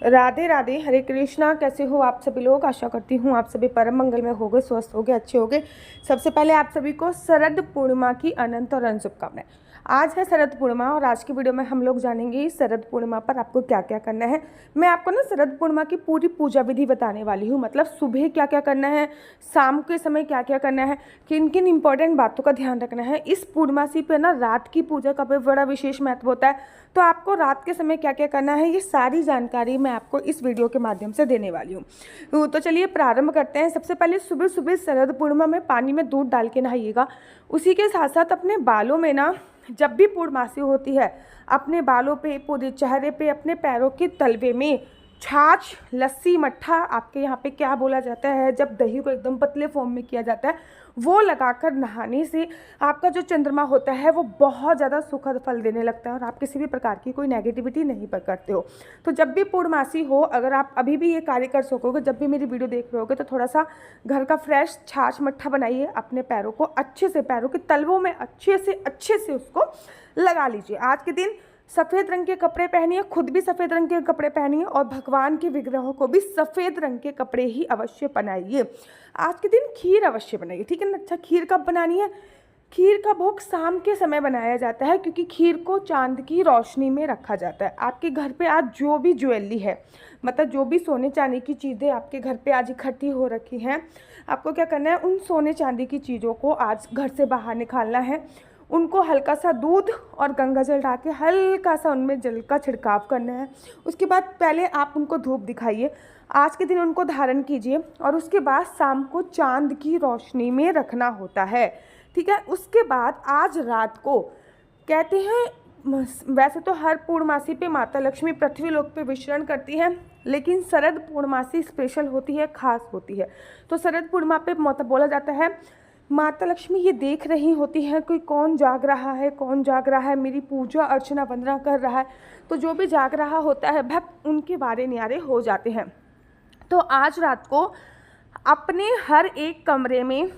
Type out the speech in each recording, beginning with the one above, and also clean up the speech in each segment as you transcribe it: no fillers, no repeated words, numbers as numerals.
राधे राधे, हरे कृष्णा। कैसे हो आप सभी लोग? आशा करती हूँ आप सभी परम मंगल में होगे, स्वस्थ होगे, अच्छे होगे। सबसे पहले आप सभी को शरद पूर्णिमा की अनंत और अनंत शुभकामनाएं। आज है शरद पूर्णिमा और आज की वीडियो में हम लोग जानेंगे शरद पूर्णिमा पर आपको क्या क्या करना है। मैं आपको ना शरद पूर्णिमा की पूरी पूजा विधि बताने वाली हूँ, मतलब सुबह क्या क्या करना है, शाम के समय क्या क्या करना है, किन किन इंपॉर्टेंट बातों का ध्यान रखना है। इस पूर्णमासी पे ना रात की पूजा का भी बड़ा विशेष महत्व होता है, तो आपको रात के समय क्या क्या करना है ये सारी जानकारी मैं आपको इस वीडियो के माध्यम से देने वाली हूँ। तो चलिए प्रारंभ करते हैं। सबसे पहले सुबह सुबह शरद पूर्णिमा में पानी में दूध डाल के नहाइएगा। उसी के साथ साथ अपने बालों में ना, जब भी पूर्णमासी होती है, अपने बालों पे, पूरे चेहरे पे, अपने पैरों के तलवे में छाछ, लस्सी, मट्ठा, आपके यहाँ पे क्या बोला जाता है, जब दही को एकदम पतले फॉर्म में किया जाता है, वो लगाकर नहाने से आपका जो चंद्रमा होता है वो बहुत ज़्यादा सुखद फल देने लगता है और आप किसी भी प्रकार की कोई नेगेटिविटी नहीं पकड़ते हो। तो जब भी पूर्णमासी हो, अगर आप अभी भी ये कार्य कर सकोगे, जब भी मेरी वीडियो देख रहे होगे, तो थोड़ा सा घर का फ्रेश छाछ मट्ठा बनाइए, अपने पैरों को अच्छे से, पैरों के तलवों में अच्छे से उसको लगा लीजिए। आज के दिन सफ़ेद रंग के कपड़े पहनिए, खुद भी सफ़ेद रंग के कपड़े पहनिए और भगवान के विग्रहों को भी सफ़ेद रंग के कपड़े ही अवश्य पहनाइए। आज के दिन खीर अवश्य बनाइए, ठीक है ना। अच्छा, खीर कब बनानी है? खीर का भोग शाम के समय बनाया जाता है, क्योंकि खीर को चांद की रोशनी में रखा जाता है। आपके घर पे आज जो भी ज्वेलरी है, मतलब जो भी सोने चांदी की चीज़ें आपके घर पे आज इकट्ठी हो रखी हैं, आपको क्या करना है, उन सोने चांदी की चीज़ों को आज घर से बाहर निकालना है। उनको हल्का सा दूध और गंगा जल डाल के हल्का सा उनमें जल का छिड़काव करना है। उसके बाद पहले आप उनको धूप दिखाइए, आज के दिन उनको धारण कीजिए और उसके बाद शाम को चांद की रोशनी में रखना होता है, ठीक है। उसके बाद आज रात को कहते हैं, वैसे तो हर पूर्णमासी पे माता लक्ष्मी पृथ्वी लोक पे विचरण करती है, लेकिन शरद पूर्णमासी स्पेशल होती है, खास होती है। तो शरद पूर्णिमा पे बोला जाता है माता लक्ष्मी ये देख रही होती है कोई कौन जाग रहा है, कौन जाग रहा है, मेरी पूजा अर्चना वंदना कर रहा है। तो जो भी जाग रहा होता है भक्त उनके बारे न्यारे हो जाते हैं। तो आज रात को अपने हर एक कमरे में,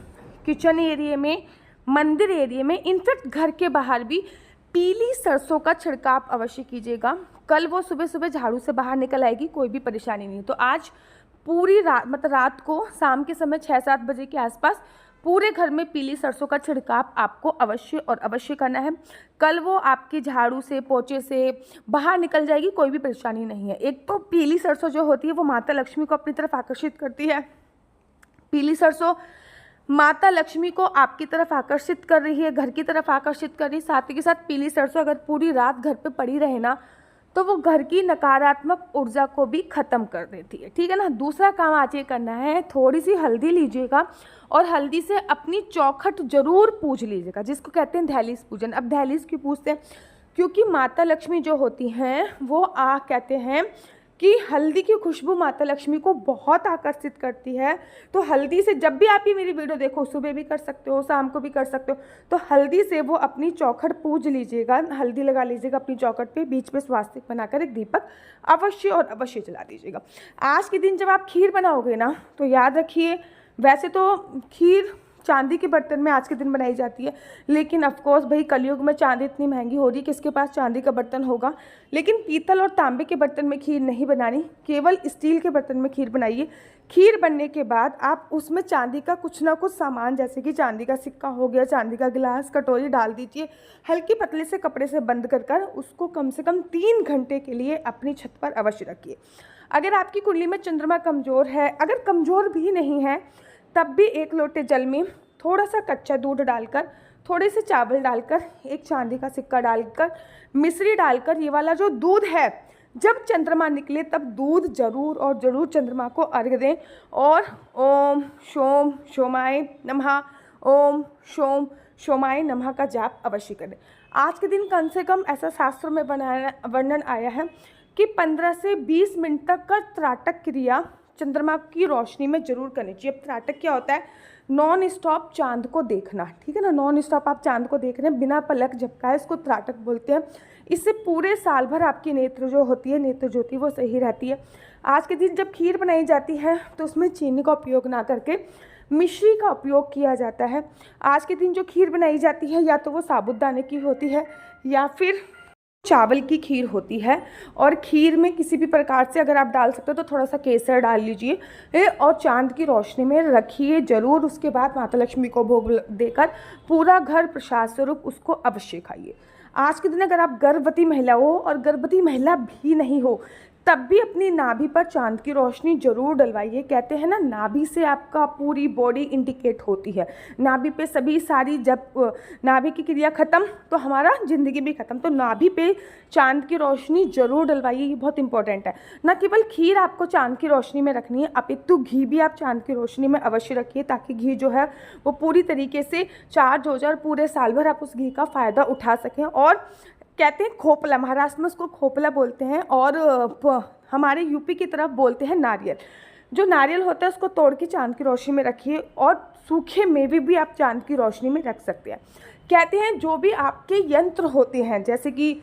किचन एरिया में, मंदिर एरिया में, इनफैक्ट घर के बाहर भी पीली सरसों का छिड़काव अवश्य कीजिएगा। कल वो सुबह सुबह झाड़ू से बाहर निकल आएगी, कोई भी परेशानी नहीं। तो आज पूरी रात, मतलब रात को शाम के समय 6-7 बजे के आसपास पूरे घर में पीली सरसों का छिड़काव आपको अवश्य और अवश्य करना है। कल वो आपकी झाड़ू से, पोछे से बाहर निकल जाएगी, कोई भी परेशानी नहीं है। एक तो पीली सरसों जो होती है वो माता लक्ष्मी को अपनी तरफ आकर्षित करती है। पीली सरसों माता लक्ष्मी को आपकी तरफ आकर्षित कर रही है, घर की तरफ आकर्षित कर रही है। साथ ही साथ पीली सरसों अगर पूरी रात घर पे पड़ी रहे ना, तो वो घर की नकारात्मक ऊर्जा को भी खत्म कर देती है, ठीक है ना। दूसरा काम आज ये करना है, थोड़ी सी हल्दी लीजिएगा और हल्दी से अपनी चौखट जरूर पूज लीजिएगा, जिसको कहते हैं दहलीज पूजन। अब दहलीज क्यों पूजते हैं? क्योंकि माता लक्ष्मी जो होती हैं वो कहते हैं कि हल्दी की खुशबू माता लक्ष्मी को बहुत आकर्षित करती है। तो हल्दी से, जब भी आप ये मेरी वीडियो देखो, सुबह भी कर सकते हो, शाम को भी कर सकते हो, तो हल्दी से वो अपनी चौखट पूज लीजिएगा, हल्दी लगा लीजिएगा अपनी चौखट पे, बीच में स्वास्तिक बनाकर एक दीपक अवश्य और अवश्य जला दीजिएगा। आज के दिन जब आप खीर बनाओगे ना, तो याद रखिए, वैसे तो खीर चांदी के बर्तन में आज के दिन बनाई जाती है, लेकिन ऑफकोर्स भाई कलयुग में चांदी इतनी महंगी हो रही है, किसके पास चांदी का बर्तन होगा। लेकिन पीतल और तांबे के बर्तन में खीर नहीं बनानी, केवल स्टील के बर्तन में खीर बनाइए। खीर बनने के बाद आप उसमें चांदी का कुछ ना कुछ सामान, जैसे कि चांदी का सिक्का हो गया, चांदी का गिलास, कटोरी डाल दीजिए। हल्की पतले से कपड़े से बंद कर उसको कम से कम 3 घंटे के लिए अपनी छत पर अवश्य रखिए। अगर आपकी कुंडली में चंद्रमा कमज़ोर है, अगर कमज़ोर भी नहीं है, तब भी 1 लोटे जल में थोड़ा सा कच्चा दूध डालकर, थोड़े से चावल डालकर, एक चांदी का सिक्का डालकर, मिश्री डालकर, ये वाला जो दूध है, जब चंद्रमा निकले तब दूध जरूर और ज़रूर चंद्रमा को अर्घ्य दें और ओम शोम शोमाय नमः, ओम शोम शोमाय नमः का जाप अवश्य करें। आज के दिन कम से कम ऐसा शास्त्रों में वर्णन आया है कि 15 से 20 मिनट तक का त्राटक क्रिया चंद्रमा की रोशनी में जरूर करनी चाहिए। अब त्राटक क्या होता है? नॉन स्टॉप चांद को देखना, ठीक है ना। नॉन स्टॉप आप चांद को देख रहे हैं बिना पलक झपकाए, इसको त्राटक बोलते हैं। इससे पूरे साल भर आपकी नेत्र जो होती है, नेत्र ज्योति, वो सही रहती है। आज के दिन जब खीर बनाई जाती है तो उसमें चीनी का उपयोग ना करके मिश्री का उपयोग किया जाता है। आज के दिन जो खीर बनाई जाती है या तो वो साबूदाने की होती है या फिर चावल की खीर होती है और खीर में किसी भी प्रकार से अगर आप डाल सकते हो तो थोड़ा सा केसर डाल लीजिए और चांद की रोशनी में रखिए ज़रूर। उसके बाद माता लक्ष्मी को भोग देकर पूरा घर प्रसाद स्वरूप उसको अवश्य खाइए। आज के दिन अगर आप गर्भवती महिला हो और गर्भवती महिला भी नहीं हो तब भी अपनी नाभि पर चांद की रोशनी जरूर डलवाइए। कहते हैं ना, नाभि से आपका पूरी बॉडी इंडिकेट होती है। नाभि पे सभी सारी, जब नाभि की क्रिया खत्म तो हमारा ज़िंदगी भी खत्म। तो नाभि पे चांद की रोशनी जरूर डलवाइए, ये बहुत इंपॉर्टेंट है। न केवल खीर आपको चांद की रोशनी में रखनी है, अपितु घी भी आप चांद की रोशनी में अवश्य रखिए, ताकि घी जो है वो पूरी तरीके से चार्ज हो जाए और पूरे साल भर आप उस घी का फ़ायदा उठा सकें। और कहते हैं खोपला, महाराष्ट्र में उसको खोपला बोलते हैं और हमारे यूपी की तरफ बोलते हैं नारियल। जो नारियल होता है उसको तोड़ के चांद की रोशनी में रखिए और सूखे मेवे भी आप चांद की रोशनी में रख सकते हैं। कहते हैं जो भी आपके यंत्र होते हैं, जैसे कि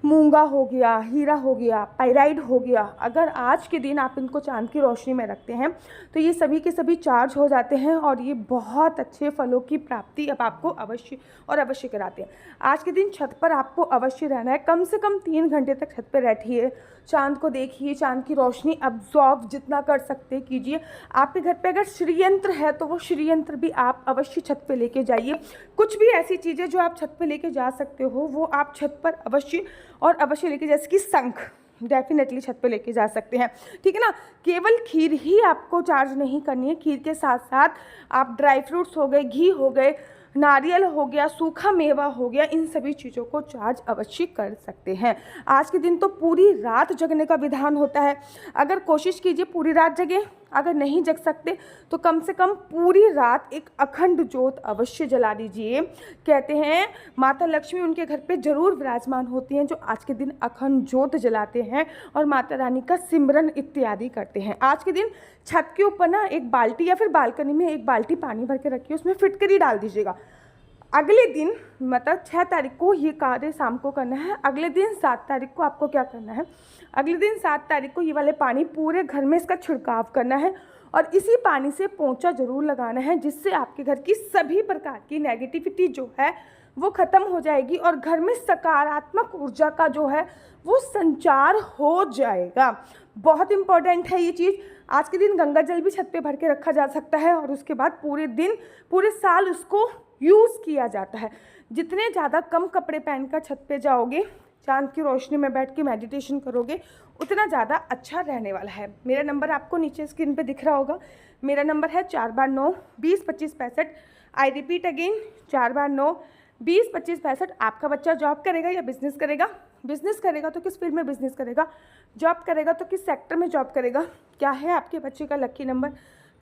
मूंगा हो गया, हीरा हो गया, पाइराइड हो गया, अगर आज के दिन आप इनको चांद की रोशनी में रखते हैं तो ये सभी के सभी चार्ज हो जाते हैं और ये बहुत अच्छे फलों की प्राप्ति अब आपको अवश्य और अवश्य कराते हैं। आज के दिन छत पर आपको अवश्य रहना है, कम से कम 3 घंटे तक छत पर बैठिए, चांद को देखिए, चांद की रोशनी अब्जॉर्व जितना कर सकते कीजिए। आपके घर पे अगर श्रीयंत्र है तो वो श्रीयंत्र भी आप अवश्य छत पे लेके जाइए। कुछ भी ऐसी चीज़ें जो आप छत पे लेके जा सकते हो वो आप छत पर अवश्य और अवश्य लेके, जैसे कि शंख डेफिनेटली छत पे लेके जा सकते हैं, ठीक है ना। केवल खीर ही आपको चार्ज नहीं करनी है, खीर के साथ साथ आप ड्राई फ्रूट्स हो गए, घी हो गए, नारियल हो गया, सूखा मेवा हो गया, इन सभी चीज़ों को चार्ज अवश्य कर सकते हैं। आज के दिन तो पूरी रात जगने का विधान होता है। अगर कोशिश कीजिए पूरी रात जगें, अगर नहीं जग सकते तो कम से कम पूरी रात एक अखंड ज्योत अवश्य जला दीजिए। कहते हैं माता लक्ष्मी उनके घर पे जरूर विराजमान होती हैं जो आज के दिन अखंड ज्योत जलाते हैं और माता रानी का सिमरन इत्यादि करते हैं। आज के दिन छत के ऊपर ना एक बाल्टी या फिर बालकनी में एक बाल्टी पानी भर के रखिए, उसमें फिटकरी डाल दीजिएगा। अगले दिन मतलब 6 तारीख को ये कार्य शाम को करना है। अगले दिन 7 तारीख को आपको क्या करना है, अगले दिन 7 तारीख को ये वाले पानी पूरे घर में इसका छिड़काव करना है और इसी पानी से पोंछा जरूर लगाना है, जिससे आपके घर की सभी प्रकार की नेगेटिविटी जो है वो ख़त्म हो जाएगी और घर में सकारात्मक ऊर्जा का जो है वो संचार हो जाएगा। बहुत इंपॉर्टेंट है ये चीज़। आज के दिन गंगा जल भी छत पे भर के रखा जा सकता है और उसके बाद पूरे दिन पूरे साल उसको यूज़ किया जाता है। जितने ज़्यादा कम कपड़े पहनकर छत पे जाओगे, चांद की रोशनी में बैठ के मेडिटेशन करोगे, उतना ज़्यादा अच्छा रहने वाला है। मेरा नंबर आपको नीचे स्क्रीन पे दिख रहा होगा। मेरा नंबर है 4 बार 9 20 25 65। आई रिपीट अगेन 4 बार 9 20 25 65। आपका बच्चा जॉब करेगा या बिजनेस करेगा? बिजनेस करेगा तो किस फील्ड में बिजनेस करेगा? जॉब करेगा तो किस सेक्टर में जॉब करेगा? क्या है आपके बच्चे का लकी नंबर?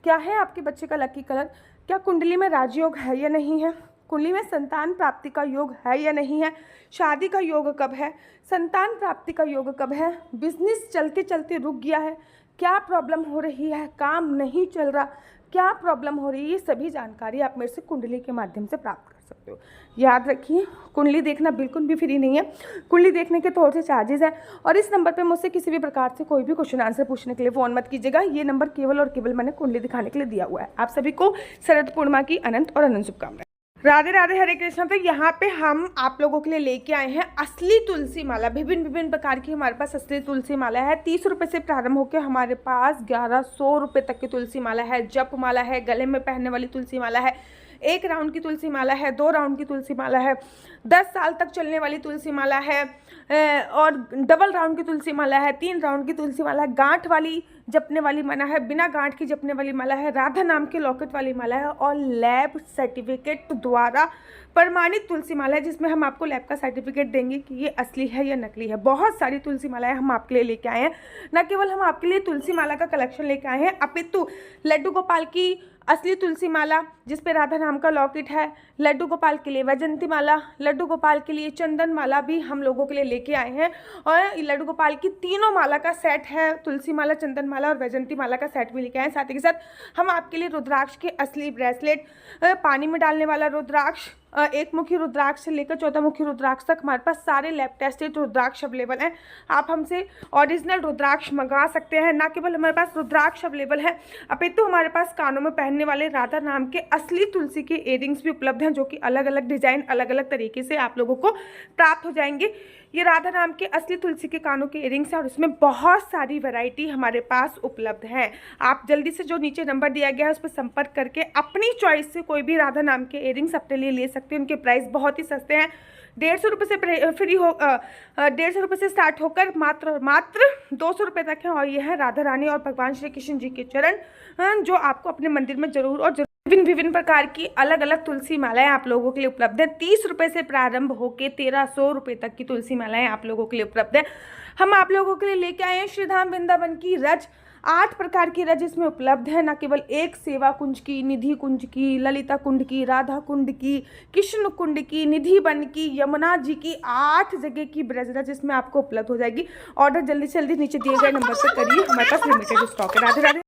क्या है आपके बच्चे का लकी कलर? क्या कुंडली में राजयोग है या नहीं है? कुंडली में संतान प्राप्ति का योग है या नहीं है? शादी का योग कब है? संतान प्राप्ति का योग कब है? बिजनेस चलते चलते रुक गया है, क्या प्रॉब्लम हो रही है? काम नहीं चल रहा, क्या प्रॉब्लम हो रही है? ये सभी जानकारी आप मेरे से कुंडली के माध्यम से प्राप्त कर सकते हो। याद रखिए, कुंडली देखना बिल्कुल भी फ्री नहीं है। कुंडली देखने के तौर से चार्जेस है और इस नंबर पे मुझसे किसी भी प्रकार से कोई भी क्वेश्चन आंसर पूछने के लिए फ़ोन मत कीजिएगा। ये नंबर केवल और केवल मैंने कुंडली दिखाने के लिए दिया हुआ है। आप सभी को शरद पूर्णिमा की अनंत और अनंत शुभकामनाएं। राधे राधे, हरे कृष्णा। तो यहाँ पे हम आप लोगों के लिए लेके आए हैं असली तुलसी माला। विभिन्न विभिन्न प्रकार की हमारे पास असली तुलसी माला है। 30 रुपये से प्रारंभ होकर हमारे पास 1100 रुपये तक की तुलसी माला है। जप माला है, गले में पहनने वाली तुलसी माला है, 1 राउंड की तुलसी माला है, 2 राउंड की तुलसी माला है, 10 साल तक चलने वाली तुलसी माला है और डबल राउंड की तुलसी माला है, 3 राउंड की तुलसी माला है, गांठ वाली जपने वाली माला है, बिना गांठ की जपने वाली माला है, राधा नाम के लॉकेट वाली माला है और लैब सर्टिफिकेट द्वारा प्रमाणित तुलसी माला है, जिसमें हम आपको लैब का सर्टिफिकेट देंगे कि ये असली है या नकली है। बहुत सारी तुलसी मालाएं हम आपके लिए लेके आए हैं। न केवल हम आपके लिए तुलसी माला का कलेक्शन लेके आए हैं, अपितु लड्डू गोपाल की असली तुलसी माला जिसपे राधा नाम का लॉकेट है, लड्डू गोपाल के लिए वैजंती माला, लड्डू गोपाल के लिए चंदन माला भी हम लोगों के लिए लेके आए हैं और लड्डू गोपाल की तीनों माला का सेट है, तुलसी माला, चंदन माला और वैजंती माला का सेट भी लेके आए हैं। साथ ही के साथ हम आपके लिए रुद्राक्ष के असली ब्रेसलेट, पानी में डालने वाला रुद्राक्ष, 1 मुखी रुद्राक्ष से लेकर 14 मुखी रुद्राक्ष तक हमारे पास सारे लैब टेस्टेड रुद्राक्ष अवेलेबल हैं। आप हमसे ओरिजिनल रुद्राक्ष मंगा सकते हैं। ना केवल हमारे पास रुद्राक्ष अवेलेबल है, अपितु हमारे पास कानों में पहनने वाले राधा नाम के असली तुलसी के इयररिंग्स भी उपलब्ध हैं, जो कि अलग अलग डिजाइन, अलग अलग तरीके से आप लोगों को प्राप्त हो जाएंगे। ये राधा नाम के असली तुलसी के कानों के इयरिंग्स हैं और इसमें बहुत सारी वैरायटी हमारे पास उपलब्ध है। आप जल्दी से जो नीचे नंबर दिया गया है उस पर संपर्क करके अपनी चॉइस से कोई भी राधा नाम के इयरिंग्स अपने लिए ले सकते हैं। उनके प्राइस बहुत ही सस्ते हैं, 150 रुपये से फ्री हो 150 रुपये से स्टार्ट होकर मात्र 200 रुपये तक है। और यह है राधा रानी और भगवान श्री कृष्ण जी के चरण, जो आपको अपने मंदिर में जरूर और जरूर विभिन्न प्रकार की अलग अलग तुलसी मालाएं आप लोगों के लिए उपलब्ध है। 30 रुपये से प्रारंभ होकर 1300 रुपये तक की तुलसी मालाएं आप लोगों के लिए उपलब्ध है। हम आप लोगों के लिए लेके आए हैं श्रीधाम वृंदावन की रज, 8 प्रकार की रज इसमें उपलब्ध है। न केवल एक सेवा कुंज की, निधि कुंज की, ललिता कुंड की, राधा कुंड की, कृष्ण कुंड की, निधि वन की, यमुना जी की, 8 जगह की ब्रज रज इसमें आपको उपलब्ध हो जाएगी। ऑर्डर जल्दी से जल्दी नीचे दिए गए नंबर पर करिए, हमारे पास लिमिटेड स्टॉक है। राधे राधे।